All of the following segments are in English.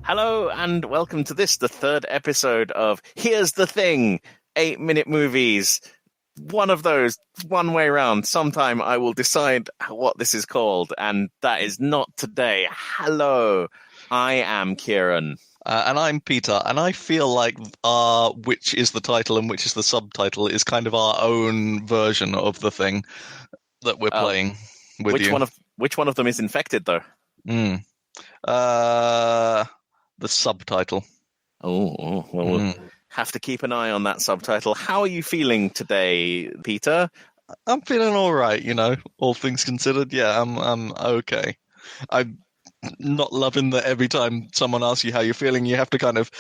Hello and welcome to this, the third episode of Here's the Thing, 8-minute movies. One of those, one way round. Sometime I will decide what this is called, and that is not today. Hello, I am Kieran. And I'm Peter, and I feel like which is the title and which is the subtitle is kind of our own version of the thing that we're playing with you. Which one of them is infected, though? The subtitle. Well, we'll have to keep an eye on that subtitle. How are you feeling today, Peter? I'm feeling all right, all things considered. Yeah, I'm okay. I'm not loving that every time someone asks you how you're feeling, you have to kind of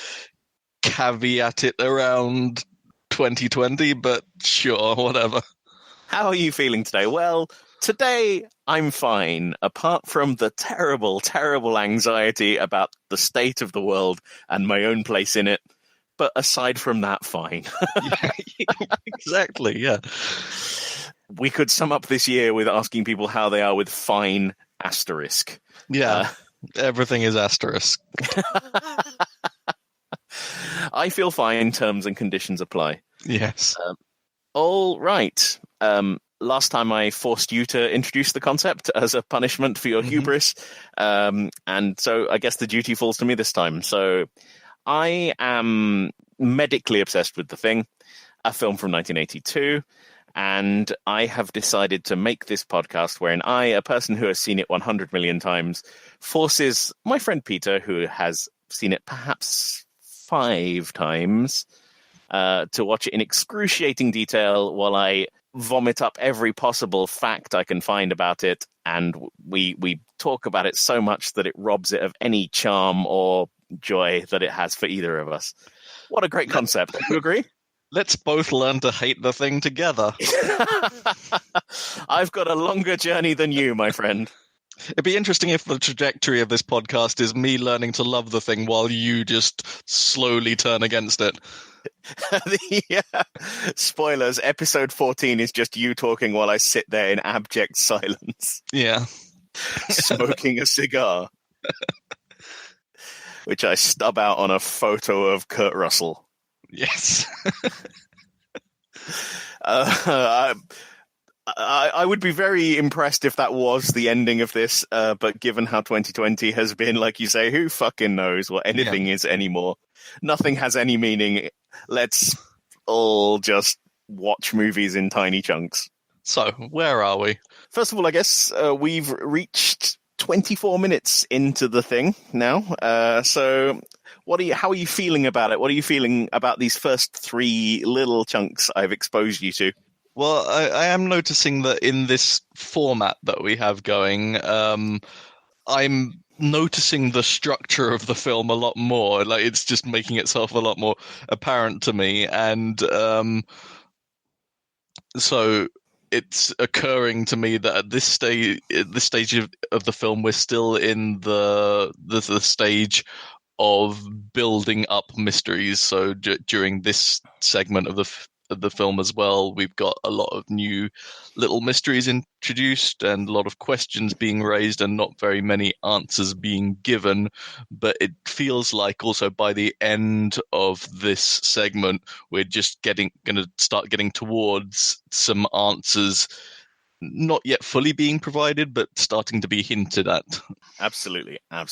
caveat it around 2020, but sure, whatever. How are you feeling today? Well, today I'm fine, apart from the terrible, terrible anxiety about the state of the world and my own place in it. But aside from that, fine. Yeah, exactly, yeah. We could sum up this year with asking people how they are with fine asterisk. Yeah, everything is asterisk. I feel fine, terms and conditions apply. Yes. All right. Last time I forced you to introduce the concept as a punishment for your hubris. And so I guess the duty falls to me this time. So I am medically obsessed with The Thing, a film from 1982. And I have decided to make this podcast wherein I, a person who has seen it 100 million times, forces my friend Peter, who has seen it perhaps 5 times, to watch it in excruciating detail while I vomit up every possible fact I can find about it, and we talk about it so much that it robs it of any charm or joy that it has for either of us. What a great concept. Do you agree? Let's both learn to hate The Thing together. I've got a longer journey than you, my friend. It'd be interesting if the trajectory of this podcast is me learning to love The Thing while you just slowly turn against it. Spoilers, episode 14 is just you talking while I sit there in abject silence. Yeah. Smoking a cigar. Which I stub out on a photo of Kurt Russell. Yes. I would be very impressed if that was the ending of this, but given how 2020 has been, like you say, who fucking knows what anything is anymore? Nothing has any meaning. Let's all just watch movies in tiny chunks. So, where are we? First of all, I guess we've reached 24 minutes into The Thing now. So how are you feeling about it? What are you feeling about these first 3 little chunks I've exposed you to? Well, I am noticing that in this format that we have going, I'm noticing the structure of the film a lot more. Like, it's just making itself a lot more apparent to me, and so it's occurring to me that at this stage of the film, we're still in the stage of building up mysteries. So during this segment of the film as well, we've got a lot of new little mysteries introduced and a lot of questions being raised and not very many answers being given. But it feels like also by the end of this segment, we're just going to start getting towards some answers not yet fully being provided, but starting to be hinted at. Absolutely. I'm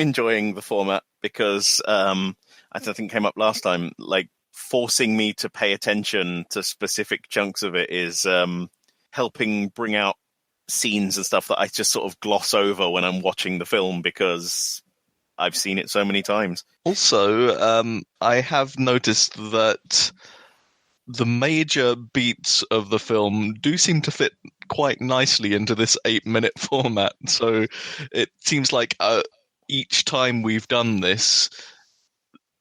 enjoying the format because I think came up last time, like forcing me to pay attention to specific chunks of it is helping bring out scenes and stuff that I just sort of gloss over when I'm watching the film because I've seen it so many times. Also, I have noticed that the major beats of the film do seem to fit quite nicely into this 8-minute format. So it seems like each time we've done this,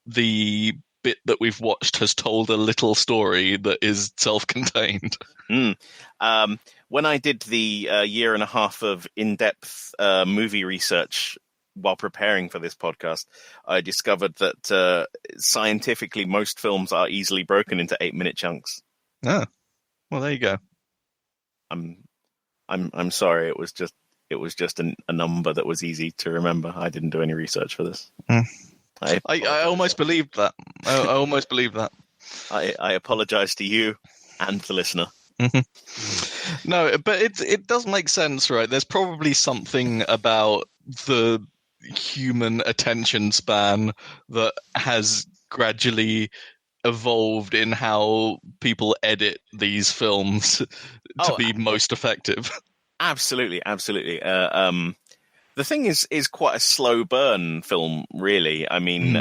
the bit that we've watched has told a little story that is self-contained. When I did the year and a half of in-depth movie research while preparing for this podcast, I discovered that scientifically most films are easily broken into 8-minute chunks. Ah, well, there you go. I'm sorry. It was just it was just a number that was easy to remember. I didn't do any research for this. I almost believed that. I almost believed that. I apologize to you and the listener. No, but it does make sense, right? There's probably something about the human attention span that has gradually evolved in how people edit these films to be most effective. Absolutely. The Thing is quite a slow burn film, really. I mean,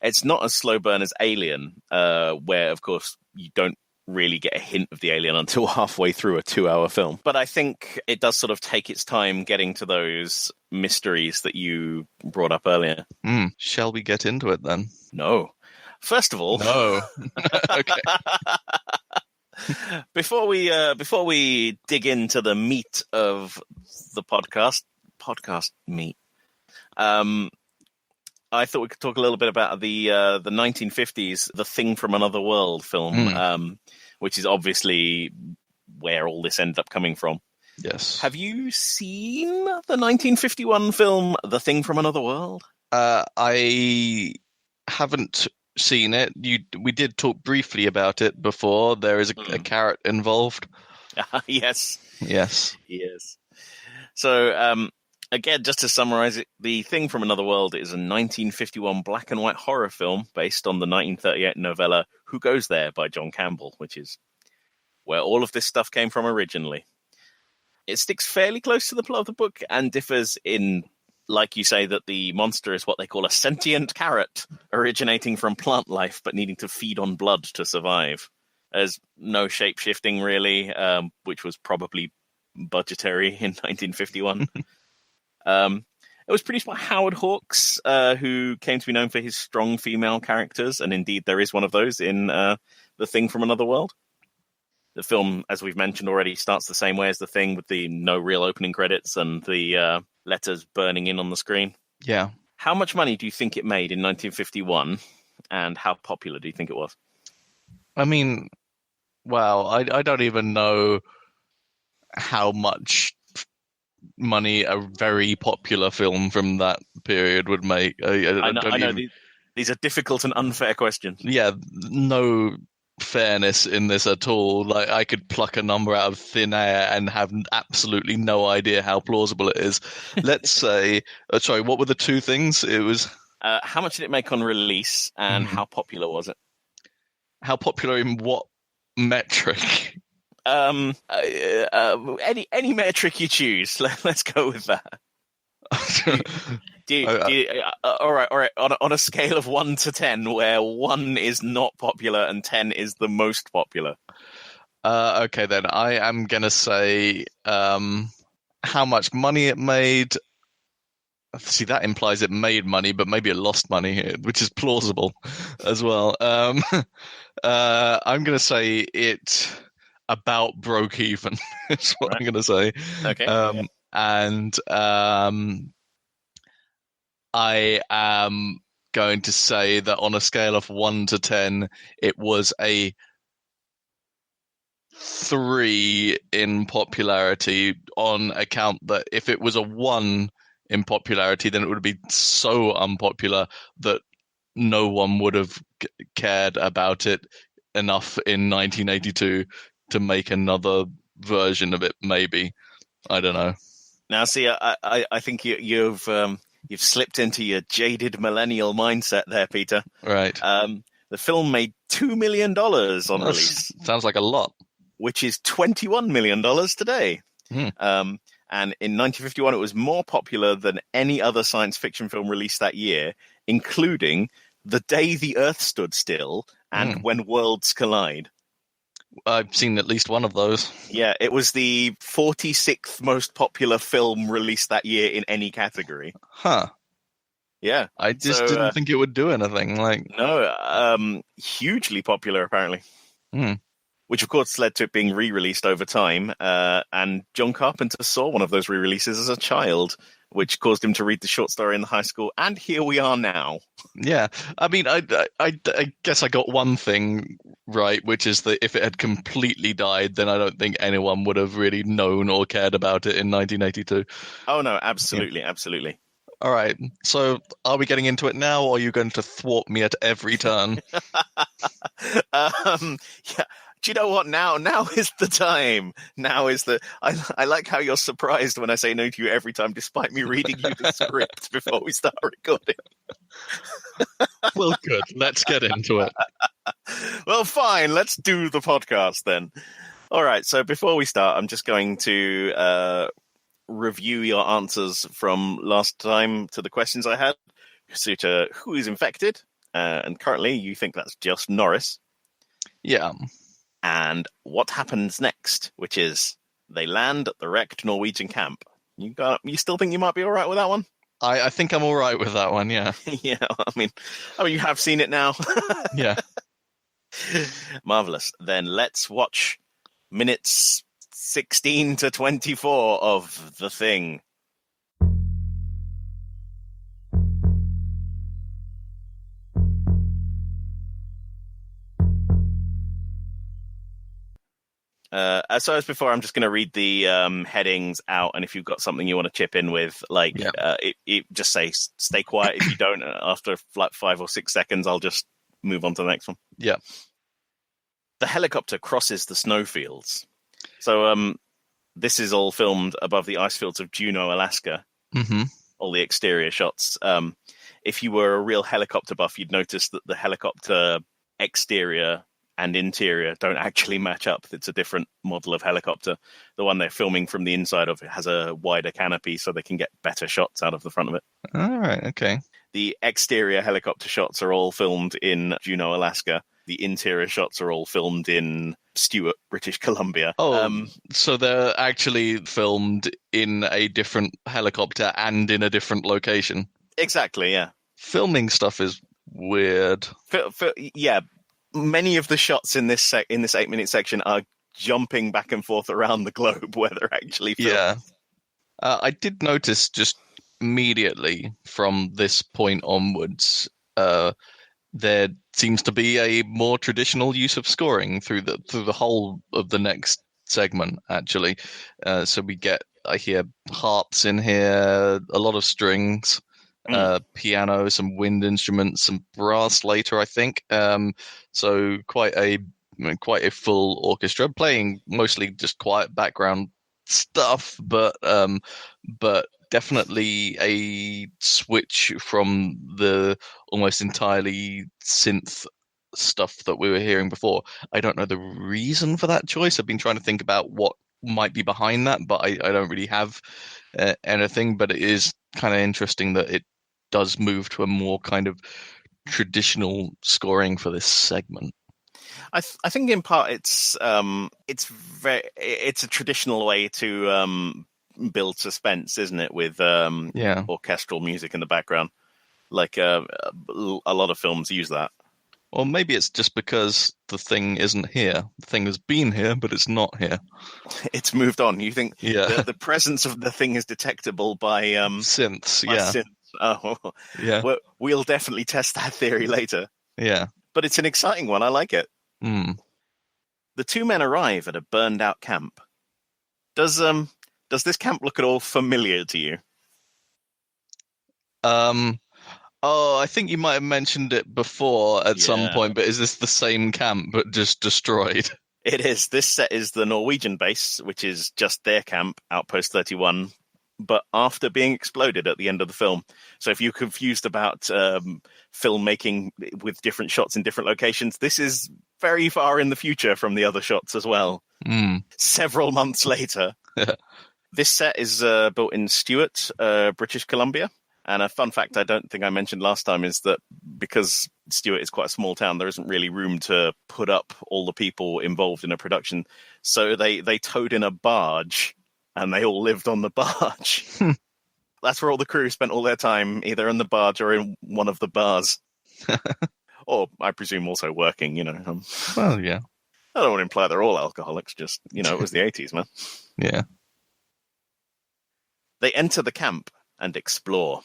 it's not as slow burn as Alien, where, of course, you don't really get a hint of the alien until halfway through a 2-hour film. But I think it does sort of take its time getting to those mysteries that you brought up earlier. Shall we get into it then? No. First of all... No. Okay. Before we dig into the meat of the podcast meat, I thought we could talk a little bit about the 1950s The Thing from Another World film, which is obviously where all this ended up coming from. Yes. Have you seen the 1951 film The Thing from Another World? I haven't seen it. We did talk briefly about it before. There is a carrot involved. Yes. So, again, just to summarize it, The Thing from Another World is a 1951 black and white horror film based on the 1938 novella Who Goes There by John Campbell, which is where all of this stuff came from originally. It sticks fairly close to the plot of the book and differs in, like you say, that the monster is what they call a sentient carrot, originating from plant life but needing to feed on blood to survive. There's no shape-shifting, really, which was probably budgetary in 1951. It was produced by Howard Hawks, who came to be known for his strong female characters, and indeed there is one of those in The Thing from Another World. The film, as we've mentioned already, starts the same way as The Thing, with the no real opening credits and the letters burning in on the screen. Yeah. How much money do you think it made in 1951, and how popular do you think it was? I mean, wow, I don't even know how much money a very popular film from that period would make. I know. These are difficult and unfair questions. Yeah, no fairness in this at all. Like, I could pluck a number out of thin air and have absolutely no idea how plausible it is. Let's say, sorry, what were the two things? It was how much did it make on release, and how popular was it? How popular in what metric? Any metric you choose. Let's go with that. All right. On a scale of 1 to 10, where 1 is not popular and 10 is the most popular. Okay, then I am gonna say how much money it made. See, that implies it made money, but maybe it lost money, which is plausible as well. I'm gonna say it about broke even. Is what I'm gonna say. Okay. And I am going to say that on a scale of 1 to 10, it was a 3 in popularity, on account that if it was a 1 in popularity, then it would be so unpopular that no one would have cared about it enough in 1982 to make another version of it, maybe. I don't know. Now, see, I think you've slipped into your jaded millennial mindset there, Peter. Right. The film made $2 million on release. Sounds like a lot. Which is $21 million today. And in 1951, it was more popular than any other science fiction film released that year, including The Day the Earth Stood Still and When Worlds Collide. I've seen at least one of those. Yeah, it was the 46th most popular film released that year in any category. Huh. Yeah. I just didn't think it would do anything. No, hugely popular, apparently. Which, of course, led to it being re-released over time. And John Carpenter saw one of those re-releases as a child which caused him to read the short story in the high school. And here we are now. Yeah, I mean, I guess I got one thing right, which is that if it had completely died, then I don't think anyone would have really known or cared about it in 1982. Oh, no, absolutely, absolutely. All right, so are we getting into it now, or are you going to thwart me at every turn? Yeah. Do you know what? Now is the time. Now is the. I like how you're surprised when I say no to you every time, despite me reading you the script before we start recording. Well, good. Let's get into it. Well, fine. Let's do the podcast then. All right. So before we start, I'm just going to review your answers from last time to the questions I had. So to who is infected, and currently you think that's just Norris. Yeah. And what happens next, which is they land at the wrecked Norwegian camp. You still think you might be all right with that one? I think I'm all right with that one, yeah. Yeah, I mean, you have seen it now. Yeah. Marvelous. Then let's watch minutes 16 to 24 of The Thing. So as before, I'm just going to read the headings out, and if you've got something you want to chip in with, like, just say stay quiet. If you don't, after like 5 or 6 seconds, I'll just move on to the next one. Yeah. The helicopter crosses the snowfields. So this is all filmed above the ice fields of Juneau, Alaska. Mm-hmm. All the exterior shots. If you were a real helicopter buff, you'd notice that the helicopter exterior and interior don't actually match up. It's a different model of helicopter. The one they're filming from the inside of it has a wider canopy so they can get better shots out of the front of it. All right, okay. The exterior helicopter shots are all filmed in Juneau, Alaska. The interior shots are all filmed in Stewart, British Columbia. Oh, so they're actually filmed in a different helicopter and in a different location. Exactly, yeah. Filming stuff is weird. Yeah. Many of the shots in this 8-minute section are jumping back and forth around the globe where they're actually filmed. Yeah. I did notice just immediately from this point onwards, there seems to be a more traditional use of scoring through the whole of the next segment, actually. So I hear harps in here, a lot of strings. Piano, some wind instruments, some brass later, I think. So quite a full orchestra playing mostly just quiet background stuff, but definitely a switch from the almost entirely synth stuff that we were hearing before. I don't know the reason for that choice. I've been trying to think about what might be behind that, but I don't really have anything. But it is kind of interesting that it does move to a more kind of traditional scoring for this segment. I think in part it's a traditional way to build suspense, isn't it? With orchestral music in the background, like a lot of films use that. Well, maybe it's just because the thing isn't here. The thing has been here, but it's not here. It's moved on. You think the presence of the thing is detectable by synths? Synths. Oh, yeah. We'll definitely test that theory later. Yeah, but it's an exciting one. I like it. Mm. The two men arrive at a burned-out camp. Does this camp look at all familiar to you? Oh, I think you might have mentioned it before at some point, but is this the same camp but just destroyed? It is. This set is the Norwegian base, which is just their camp, Outpost 31, but after being exploded at the end of the film. So if you're confused about filmmaking with different shots in different locations, this is very far in the future from the other shots as well. Several months later. This set is built in Stewart, British Columbia. And a fun fact I don't think I mentioned last time is that because Stewart is quite a small town, there isn't really room to put up all the people involved in a production. So they towed in a barge, and they all lived on the barge. That's where all the crew spent all their time, either on the barge or in one of the bars. Or, I presume, also working, Well, yeah. I don't want to imply they're all alcoholics, just, it was the 80s, man. Yeah. They enter the camp, and explore.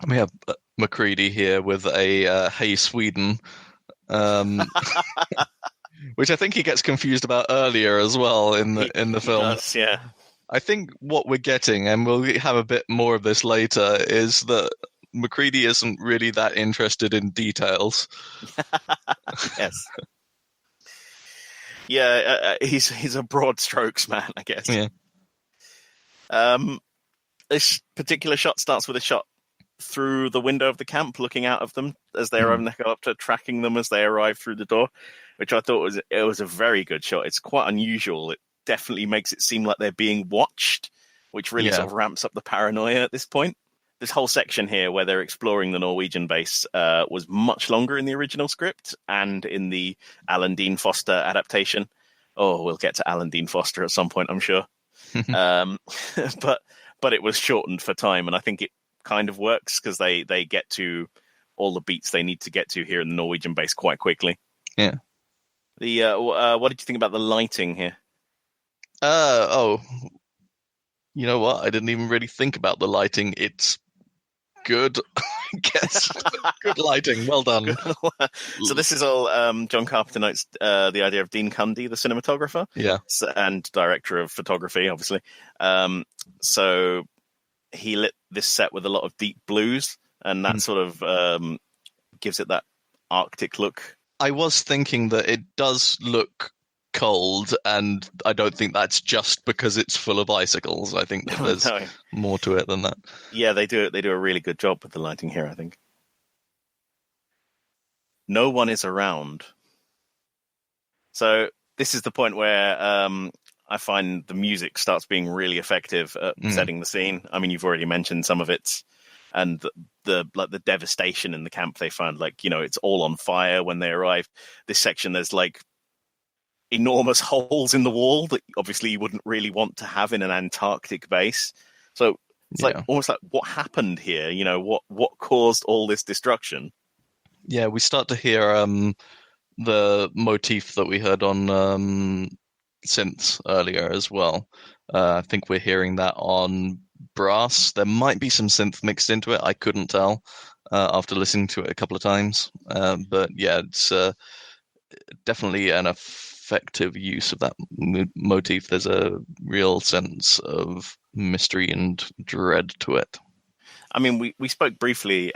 We have McCready here with a Hey Sweden, which I think he gets confused about earlier as well in the film. He does, yeah. I think what we're getting, and we'll have a bit more of this later, is that McCready isn't really that interested in details. Yes. Yeah, he's a broad strokes man, I guess. Yeah. This particular shot starts with a shot through the window of the camp, looking out of them as they arrive, and they go up to tracking them as they arrive through the door, which I thought was a very good shot. It's quite unusual. It definitely makes it seem like they're being watched, which really sort of ramps up the paranoia at this point. This whole section here where they're exploring the Norwegian base was much longer in the original script and in the Alan Dean Foster adaptation. Oh, we'll get to Alan Dean Foster at some point, I'm sure. But it was shortened for time, and I think it kind of works because they get to all the beats they need to get to here in the Norwegian base quite quickly. Yeah. What did you think about the lighting here? You know what? I didn't even really think about the lighting. It's good, I guess. Good lighting. Well done. So this is all John Carpenter notes the idea of Dean Cundy, the cinematographer, and director of photography, obviously. So he lit this set with a lot of deep blues, and that sort of gives it that Arctic look. I was thinking that it does look cold, and I don't think that's just because it's full of icicles. I think that there's more to it than that. Yeah, they do a really good job with the lighting here, I think. No one is around. So this is the point where I find the music starts being really effective at setting the scene. I mean, you've already mentioned some of it, and the devastation in the camp they find, it's all on fire when they arrive. This section, there's enormous holes in the wall that obviously you wouldn't really want to have in an Antarctic base. So it's almost like what happened here? What caused all this destruction? Yeah, we start to hear the motif that we heard on synths earlier as well. I think we're hearing that on brass. There might be some synth mixed into it. I couldn't tell after listening to it a couple of times. But yeah, it's definitely an effective use of that motif. There's a real sense of mystery and dread to it. I mean, we spoke briefly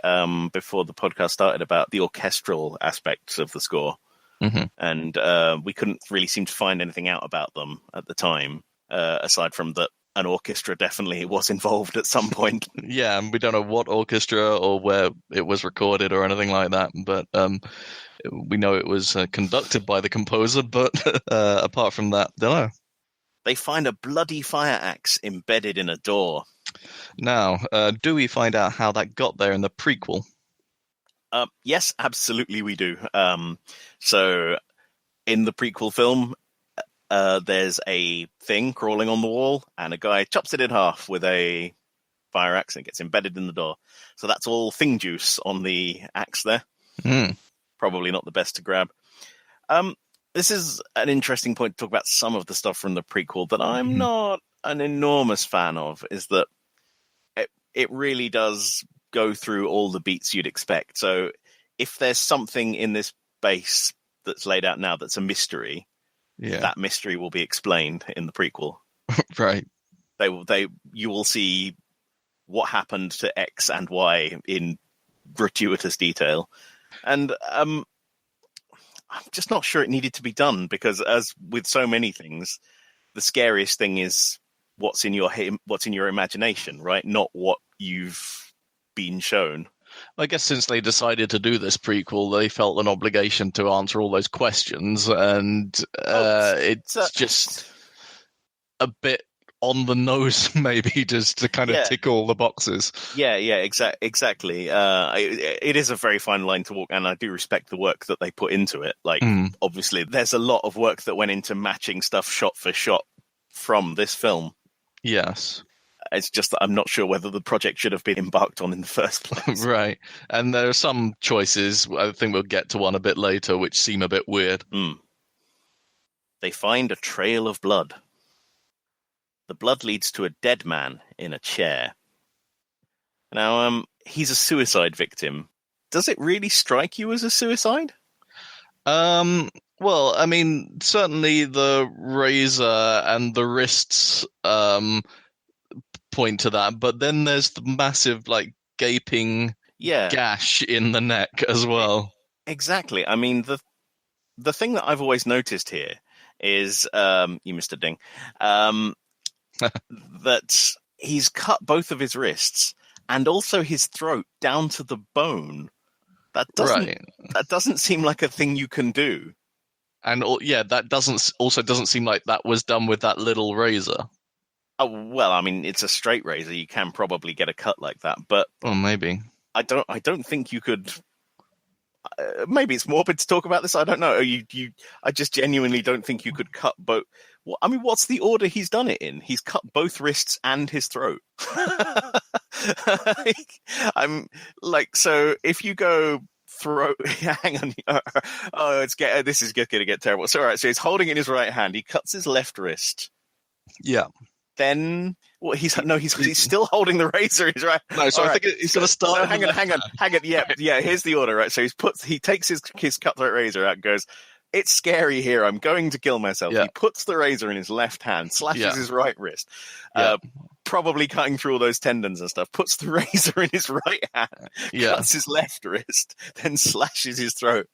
before the podcast started about the orchestral aspects of the score, and we couldn't really seem to find anything out about them at the time, aside from that an orchestra definitely was involved at some point. Yeah, and we don't know what orchestra or where it was recorded or anything like that, but we know it was conducted by the composer, but apart from that, don't know. They find a bloody fire axe embedded in a door. Now, do we find out how that got there in the prequel? Yes, absolutely we do. So in the prequel film, there's a thing crawling on the wall, and a guy chops it in half with a fire axe and it gets embedded in the door. So that's all thing juice on the axe there. Probably not the best to grab. This is an interesting point to talk about some of the stuff from the prequel that I'm not an enormous fan of, is that it really does go through all the beats you'd expect. So if there's something in this base that's laid out now that's a mystery, that mystery will be explained in the prequel. Right. You will see what happened to X and Y in gratuitous detail. And I'm just not sure it needed to be done, because as with so many things, the scariest thing is what's in your imagination, right? Not what you've been shown. I guess since they decided to do this prequel, they felt an obligation to answer all those questions, and it's just a bit on the nose, maybe, just to kind of tick all the boxes. Yeah, exactly. It is a very fine line to walk, and I do respect the work that they put into it. Obviously, there's a lot of work that went into matching stuff shot for shot from this film. Yes. It's just that I'm not sure whether the project should have been embarked on in the first place. Right. And there are some choices, I think we'll get to one a bit later, which seem a bit weird. They find a trail of blood. The blood leads to a dead man in a chair. Now, he's a suicide victim. Does it really strike you as a suicide? Well, I mean, certainly the razor and the wrists point to that, but then there's the massive, like, gaping Yeah, gash in the neck as well. exactly. I mean, the thing that I've always noticed here is, you Mr. Ding, that he's cut both of his wrists and also his throat down to the bone. That doesn't seem like a thing you can do. And yeah, that doesn't seem like that was done with that little razor. Oh, well, I mean, it's a straight razor. You can probably get a cut like that, but Well, maybe. I don't think you could. Maybe it's morbid to talk about this. I don't know. I just genuinely don't think you could cut both. Well, I mean, what's the order he's done it in? He's cut both wrists and his throat. I'm like, so if you go throat, hang on. This is going to get terrible. So, all right. So he's holding in his right hand. He cuts his left wrist. Yeah. Then he's still holding the razor in his right. No, so I think he's going to start. So hang on. Yeah. Here's the order, right? So he takes his cutthroat razor out and goes, "It's scary here. I'm going to kill myself." Yeah. He puts the razor in his left hand, slashes his right wrist, Yeah. probably cutting through all those tendons and stuff. Puts the razor in his right hand, cuts his left wrist, then slashes his throat.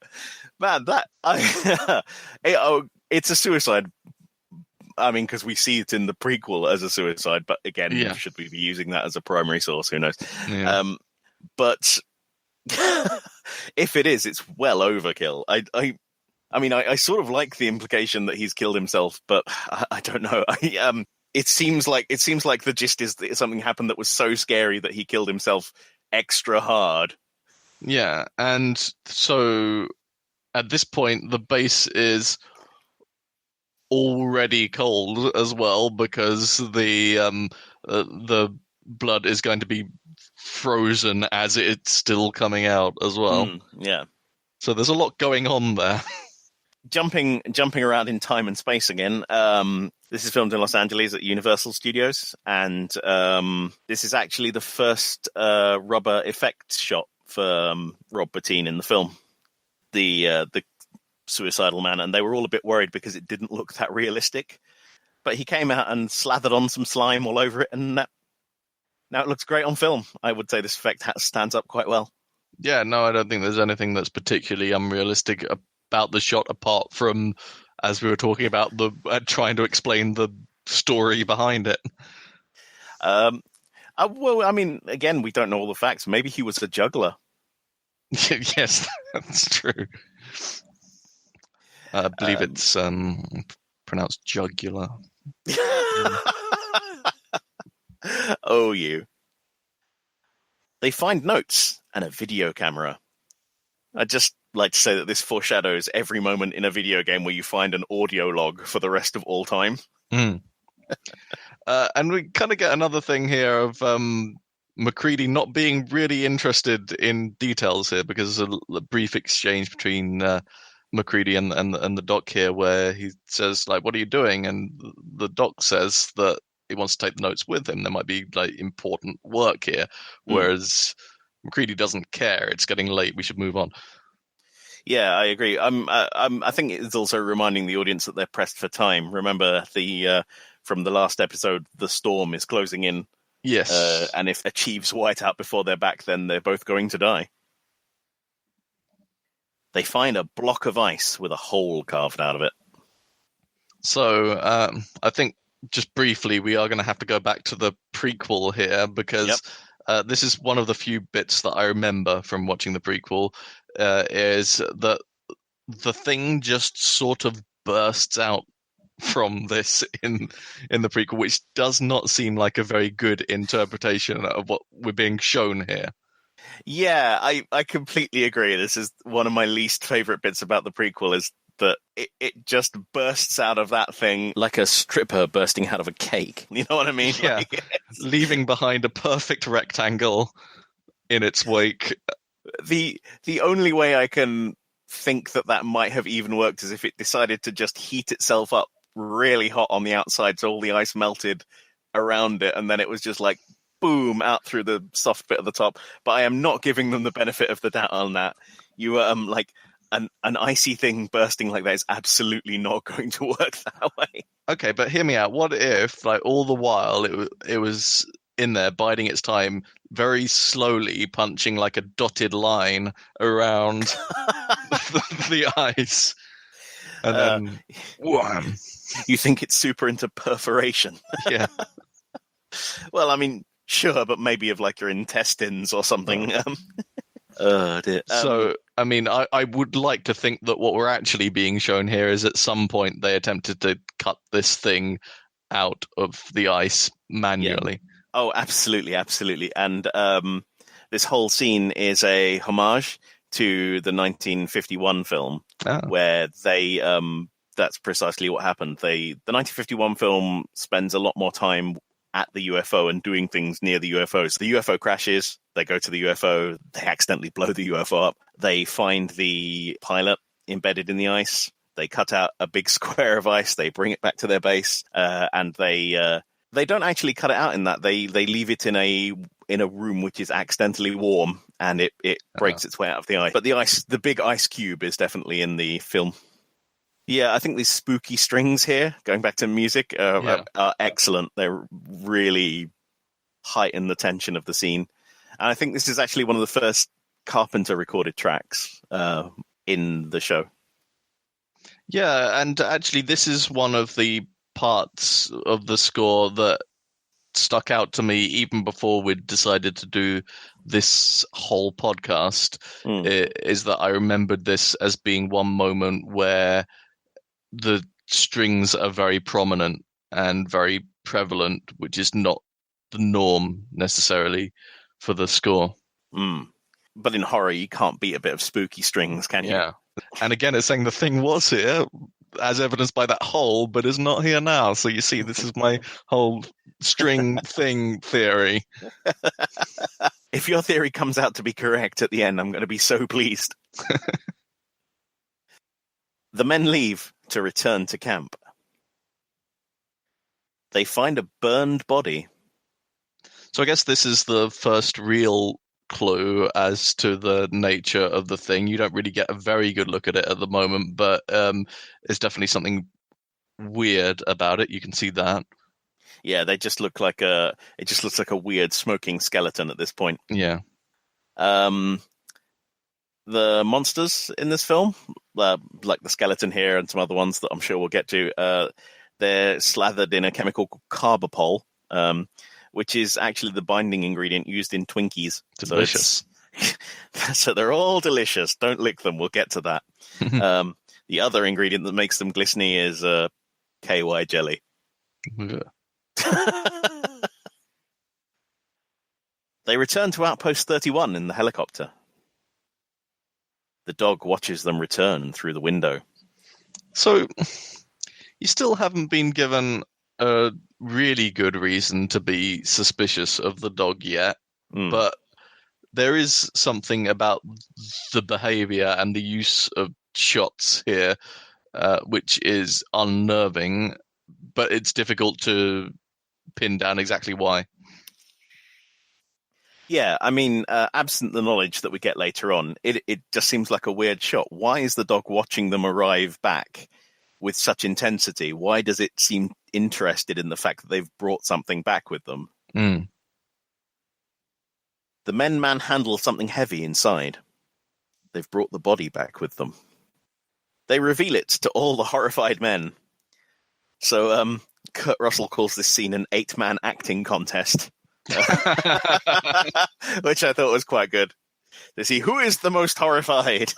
Man, it's a suicide. I mean, because we see it in the prequel as a suicide, but again, should we be using that as a primary source? Who knows? Yeah. But if it is, it's well overkill. I mean, I sort of like the implication that he's killed himself, but I don't know. It seems like the gist is that something happened that was so scary that he killed himself extra hard. Yeah, and so at this point, the base is already cold as well because the blood is going to be frozen as it's still coming out as well. Yeah. So there's a lot going on there. Jumping around in time and space again. This is filmed in Los Angeles at Universal Studios, and this is actually the first rubber effects shot for Rob Bottin in the film. The suicidal man, and they were all a bit worried because it didn't look that realistic. But he came out and slathered on some slime all over it, and now it looks great on film. I would say this effect stands up quite well. Yeah, no, I don't think there's anything that's particularly unrealistic about the shot, apart from, as we were talking about, the trying to explain the story behind it. Well, I mean, again, we don't know all the facts. Maybe he was a juggler. Yes, that's true. I believe it's pronounced jugular. Oh, you. They find notes and a video camera. I'd just like to say that this foreshadows every moment in a video game where you find an audio log for the rest of all time. And we kind of get another thing here of MacReady not being really interested in details here, because there's a brief exchange between MacReady and the doc here where he says, like, "What are you doing?" And the doc says that he wants to take the notes with him. There might be like important work here, whereas MacReady doesn't care. It's getting late. We should move on. Yeah, I agree. I think it's also reminding the audience that they're pressed for time. Remember from the last episode, the storm is closing in. Yes. And if achieves whiteout before they're back, then they're both going to die. They find a block of ice with a hole carved out of it. So I think just briefly, we are going to have to go back to the prequel here, because this is one of the few bits that I remember from watching the prequel, is that the thing just sort of bursts out from this in the prequel, which does not seem like a very good interpretation of what we're being shown here. Yeah, I completely agree. This is one of my least favorite bits about the prequel, is that it just bursts out of that thing like a stripper bursting out of a cake. You know what I mean? Yeah, like, leaving behind a perfect rectangle in its wake. The only way I can think that might have even worked is if it decided to just heat itself up really hot on the outside, so all the ice melted around it, and then it was just like boom out through the soft bit at the top. But I am not giving them the benefit of the doubt on that. You like an icy thing bursting like that is absolutely not going to work that way. Okay, but hear me out. What if, like, all the while it was in there biding its time, very slowly punching like a dotted line around the ice, and then wham. You think it's super into perforation? Yeah. Well, I mean, sure, but maybe of like your intestines or something. Dear. So, I mean, I would like to think that what we're actually being shown here is at some point they attempted to cut this thing out of the ice manually. Yeah. Oh, absolutely, absolutely. And this whole scene is a homage to the 1951 film, where they that's precisely what happened. The 1951 film spends a lot more time at the UFO and doing things near the UFO. So the UFO crashes, they go to the UFO, they accidentally blow the UFO up, they find the pilot embedded in the ice, they cut out a big square of ice, they bring it back to their base, and they don't actually cut it out in that. They leave it in a room which is accidentally warm, and it breaks its way out of the ice. But the big ice cube is definitely in the film. Yeah, I think these spooky strings here, going back to music, are excellent. They really heighten the tension of the scene. And I think this is actually one of the first Carpenter recorded tracks in the show. Yeah, and actually this is one of the parts of the score that stuck out to me even before we'd decided to do this whole podcast, is that I remembered this as being one moment where the strings are very prominent and very prevalent, which is not the norm necessarily for the score. But in horror, you can't beat a bit of spooky strings, can you? Yeah. And again, it's saying the thing was here, as evidenced by that hole, but is not here now. So you see, this is my whole string thing theory. If your theory comes out to be correct at the end, I'm going to be so pleased. The men leave to return to camp. They find a burned body. So I guess this is the first real clue as to the nature of the thing. You don't really get a very good look at it at the moment, but there's definitely something weird about it. You can see that. Yeah, it just looks like a weird smoking skeleton at this point. Yeah. The monsters in this film, like the skeleton here and some other ones that I'm sure we'll get to, they're slathered in a chemical called carbapol, which is actually the binding ingredient used in Twinkies. Delicious. So they're all delicious. Don't lick them. We'll get to that. The other ingredient that makes them glistening is KY jelly. They return to Outpost 31 in the helicopter. The dog watches them return through the window. So, you still haven't been given a really good reason to be suspicious of the dog yet, but there is something about the behavior and the use of shots here which is unnerving, but it's difficult to pin down exactly why. Yeah, I mean, absent the knowledge that we get later on, it just seems like a weird shot. Why is the dog watching them arrive back with such intensity? Why does it seem interested in the fact that they've brought something back with them? The men manhandle something heavy inside. They've brought the body back with them. They reveal it to all the horrified men. So Kurt Russell calls this scene an 8-man acting contest. Which I thought was quite good. To see who is the most horrified.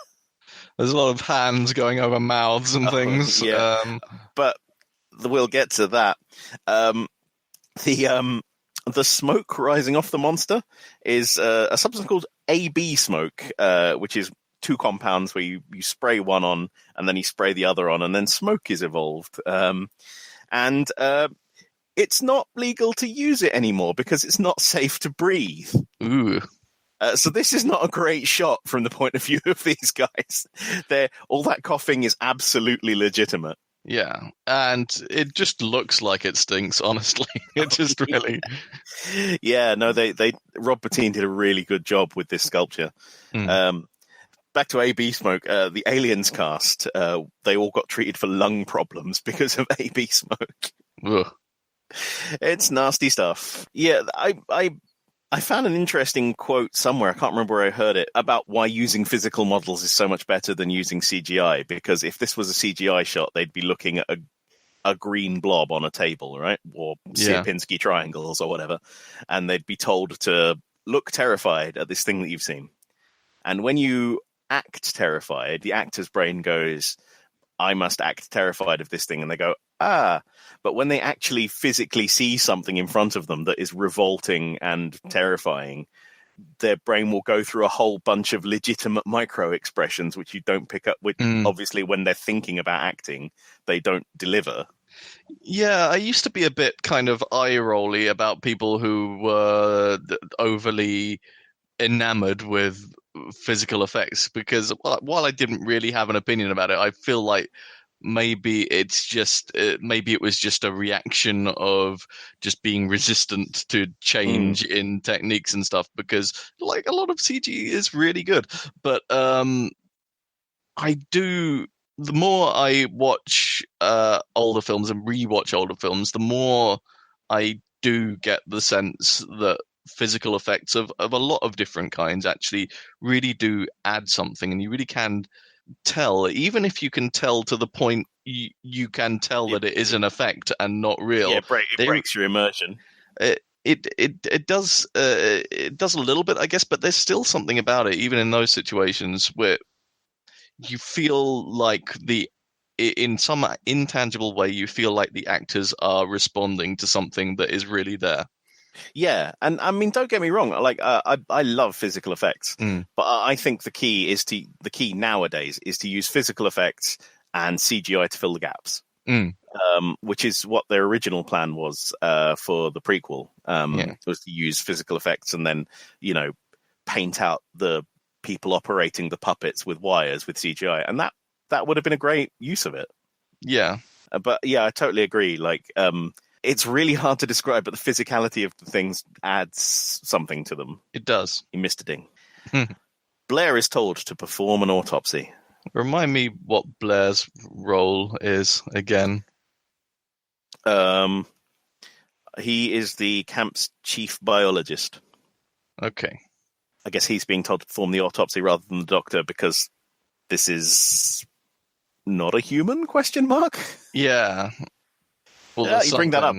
There's a lot of hands going over mouths and things. Yeah. But we'll get to that. The smoke rising off the monster is a substance called AB smoke, which is 2 compounds where you spray one on and then you spray the other on, and then smoke is evolved. And it's not legal to use it anymore because it's not safe to breathe. Ooh. So this is not a great shot from the point of view of these guys. All that coughing is absolutely legitimate. Yeah, and it just looks like it stinks, honestly. It just really... Yeah, no, they Rob Bottin did a really good job with this sculpture. Mm. Back to AB smoke, the Aliens cast, they all got treated for lung problems because of AB smoke. Ugh. It's nasty stuff. Yeah, I found an interesting quote somewhere, I can't remember where I heard it, about why using physical models is so much better than using CGI, because if this was a CGI shot, they'd be looking at a green blob on a table, right? Or Yeah. Sierpinski triangles or whatever, and they'd be told to look terrified at this thing that you've seen. And when you act terrified, the actor's brain goes, I must act terrified of this thing. And they go, ah. But when they actually physically see something in front of them that is revolting and terrifying, their brain will go through a whole bunch of legitimate micro expressions, which you don't pick up with. Obviously, when they're thinking about acting, they don't deliver. Yeah, I used to be a bit kind of eye-rolly about people who were overly enamored with physical effects, because while I didn't really have an opinion about it, I feel like maybe it was just a reaction of just being resistant to change in techniques and stuff, because like a lot of CG is really good, but the more I watch older films and rewatch older films, the more I do get the sense that physical effects of a lot of different kinds actually really do add something, and you really can tell, even if you can tell to the point you can tell that it is an effect and not real. Yeah, it breaks your immersion. It does a little bit, I guess, but there's still something about it, even in those situations where you feel like in some intangible way, you feel like the actors are responding to something that is really there. Yeah, and I mean, don't get me wrong. Like, I love physical effects, but I think the key nowadays is to use physical effects and CGI to fill the gaps. Which is what their original plan was for the prequel. Was to use physical effects and then, paint out the people operating the puppets with wires with CGI, and that would have been a great use of it. Yeah, but yeah, I totally agree. Like, it's really hard to describe, but the physicality of the things adds something to them. It does. You missed a ding. Blair is told to perform an autopsy. Remind me what Blair's role is again. He is the camp's chief biologist. Okay. I guess he's being told to perform the autopsy rather than the doctor, because this is not a human ? Yeah. Well, you bring that up.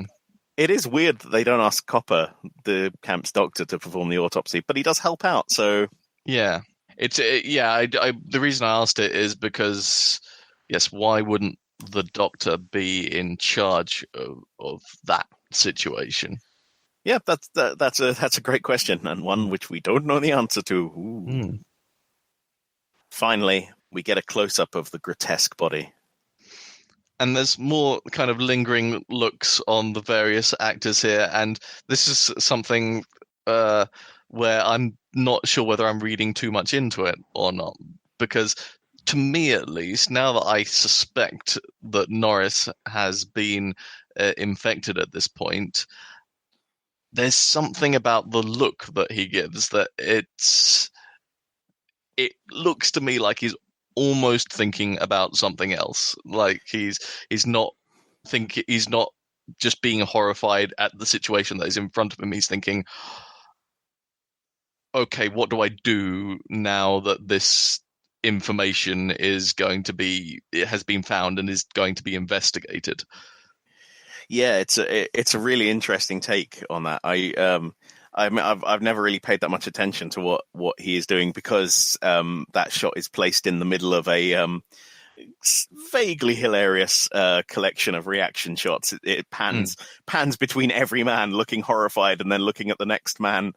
It is weird that they don't ask Copper, the camp's doctor, to perform the autopsy, but he does help out. So yeah, the reason I asked it is because, yes, why wouldn't the doctor be in charge of that situation? Yeah, that's a great question, and one which we don't know the answer to. Finally, we get a close-up of the grotesque body. And there's more kind of lingering looks on the various actors here, and this is something where I'm not sure whether I'm reading too much into it or not, because to me at least, now that I suspect that Norris has been infected at this point, there's something about the look that he gives that it looks to me like he's almost thinking about something else. Like he's not just being horrified at the situation that is in front of him. He's thinking, okay, what do I do now that this information has been found and is going to be investigated? Yeah, it's a really interesting take on that. I've never really paid that much attention to what he is doing, because that shot is placed in the middle of a vaguely hilarious collection of reaction shots. It pans between every man looking horrified and then looking at the next man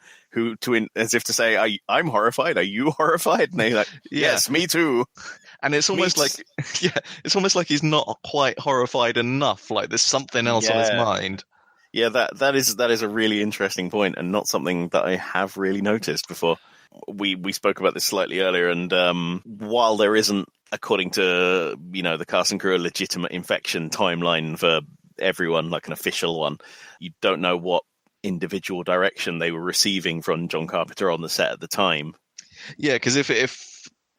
as if to say, I'm horrified. Are you horrified? And they're like, yes, me too. And it's almost it's almost like he's not quite horrified enough. Like there's something else on his mind. Yeah, that is a really interesting point, and not something that I have really noticed before. We spoke about this slightly earlier, and while there isn't according to, the cast and crew, a legitimate infection timeline for everyone, like an official one. You don't know what individual direction they were receiving from John Carpenter on the set at the time. Yeah, because if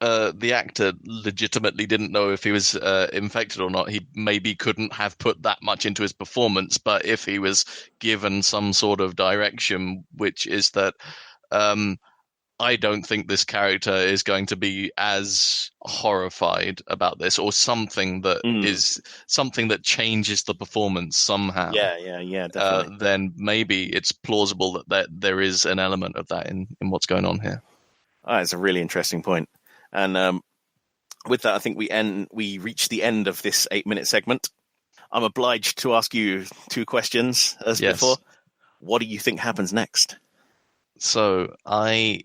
the actor legitimately didn't know if he was infected or not, he maybe couldn't have put that much into his performance. But if he was given some sort of direction, which is that I don't think this character is going to be as horrified about this, or something that is something that changes the performance somehow. Yeah, definitely. Then maybe it's plausible that there is an element of that in what's going on here. It's a really interesting point. And with that, I think we reach the end of this 8-minute segment. I'm obliged to ask you 2 questions as before. What do you think happens next? So I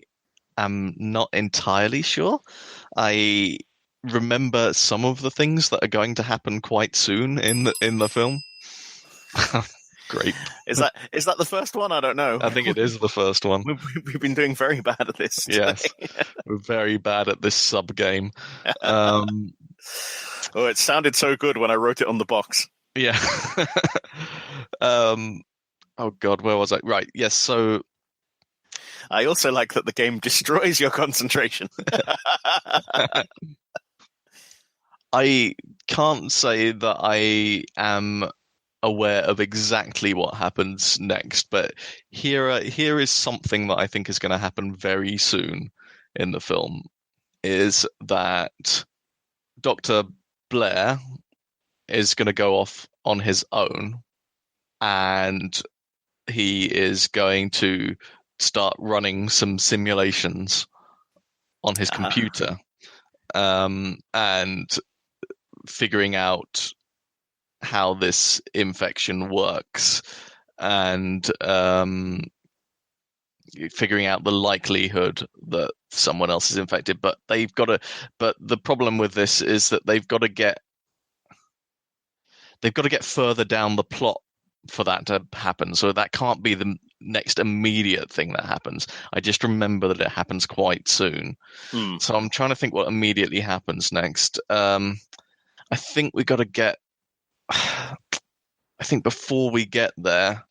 am not entirely sure. I remember some of the things that are going to happen quite soon in the film. Great. Is that the first one? I don't know. I think it is the first one. We've been doing very bad at this today. Yes, we're very bad at this sub game. It sounded so good when I wrote it on the box. Yeah. Oh God, where was I? Right. Yes. So I also like that the game destroys your concentration. I can't say that I am aware of exactly what happens next, but here is something that I think is going to happen very soon in the film, is that Dr. Blair is going to go off on his own, and he is going to start running some simulations on his computer, and figuring out how this infection works, and figuring out the likelihood that someone else is infected. But the problem with this is that they've got to get further down the plot for that to happen. So that can't be the next immediate thing that happens. I just remember that it happens quite soon. So I'm trying to think what immediately happens next. I think we got to get. I think before we get there,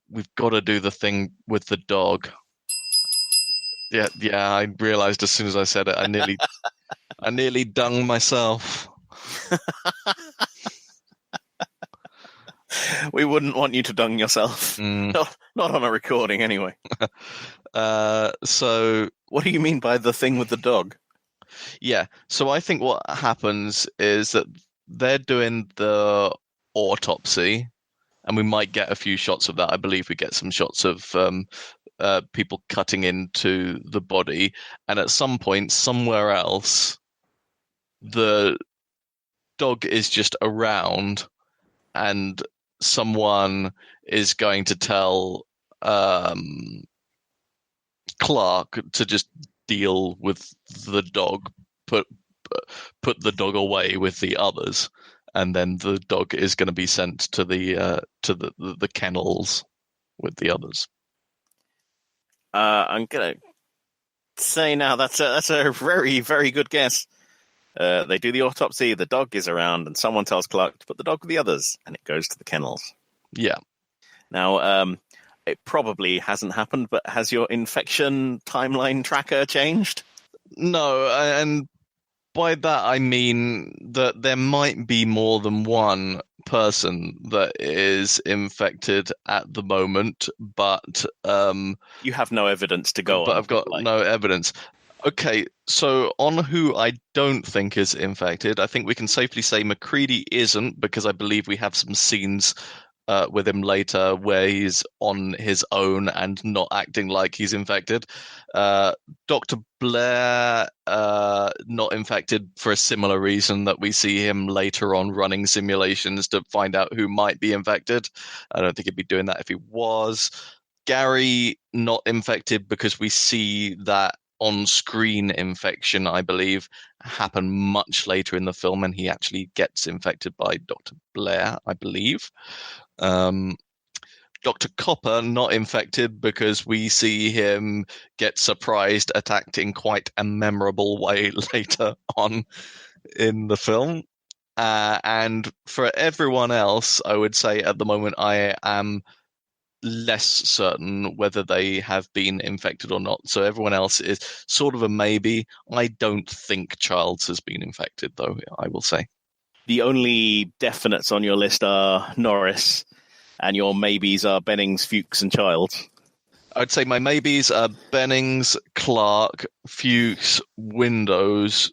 we've got to do the thing with the dog. Yeah. I realized as soon as I said it, I nearly dung myself. We wouldn't want you to dung yourself. Not on a recording, anyway. So what do you mean by the thing with the dog? Yeah. So I think what happens is that they're doing the autopsy, and we might get a few shots of that. I believe we get some shots of people cutting into the body, and at some point, somewhere else, the dog is just around, and someone is going to tell Clark to just deal with the dog, put the dog away with the others, and then the dog is going to be sent to the kennels with the others. I'm gonna say now that's a very, very good guess. They do the autopsy, the dog is around, and someone tells Clark to put the dog with the others, and it goes to the kennels. Yeah. Now, it probably hasn't happened, but has your infection timeline tracker changed? No, and by that I mean that there might be more than one person that is infected at the moment, but you have no evidence to go on. But I've got no evidence. Okay, so on who I don't think is infected, I think we can safely say MacReady isn't, because I believe we have some scenes with him later where he's on his own and not acting like he's infected. Dr. Blair, not infected for a similar reason that we see him later on running simulations to find out who might be infected. I don't think he'd be doing that if he was. Gary, not infected because we see that on-screen infection, I believe, happen much later in the film, and he actually gets infected by Dr. Blair, I believe. Dr. Copper, not infected because we see him get surprised, attacked in quite a memorable way later on. in the film. And for everyone else, I would say at the moment I am less certain whether they have been infected or not. So everyone else is sort of a maybe. I don't think Childs has been infected, though, I will say. The only definites on your list are Norris, and your maybes are Bennings, Fuchs, and Childs. I'd say my maybes are Bennings, Clark, Fuchs, Windows,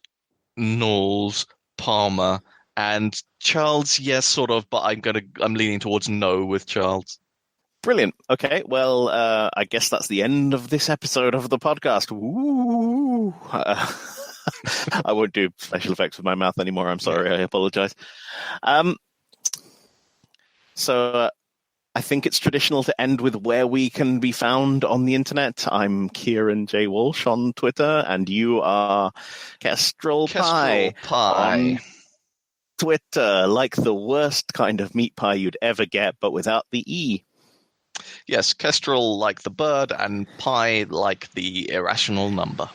Knowles, Palmer, and Childs. Yes, sort of, but I'm leaning towards no with Childs. Brilliant. Okay, well, I guess that's the end of this episode of the podcast. Ooh. I won't do special effects with my mouth anymore. I'm sorry. I apologize. So I think it's traditional to end with where we can be found on the internet. I'm Kieran J. Walsh on Twitter, and you are Kestrel Pie on Twitter, like the worst kind of meat pie you'd ever get, but without the E. Yes, Kestrel like the bird, and Pie like the irrational number.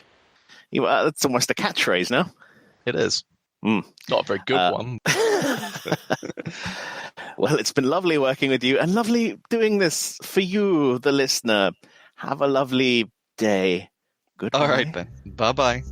That's almost a catchphrase now. It is. Not a very good one. Well, it's been lovely working with you and lovely doing this for you, the listener. Have a lovely day. Goodbye. All right, then. Bye-bye.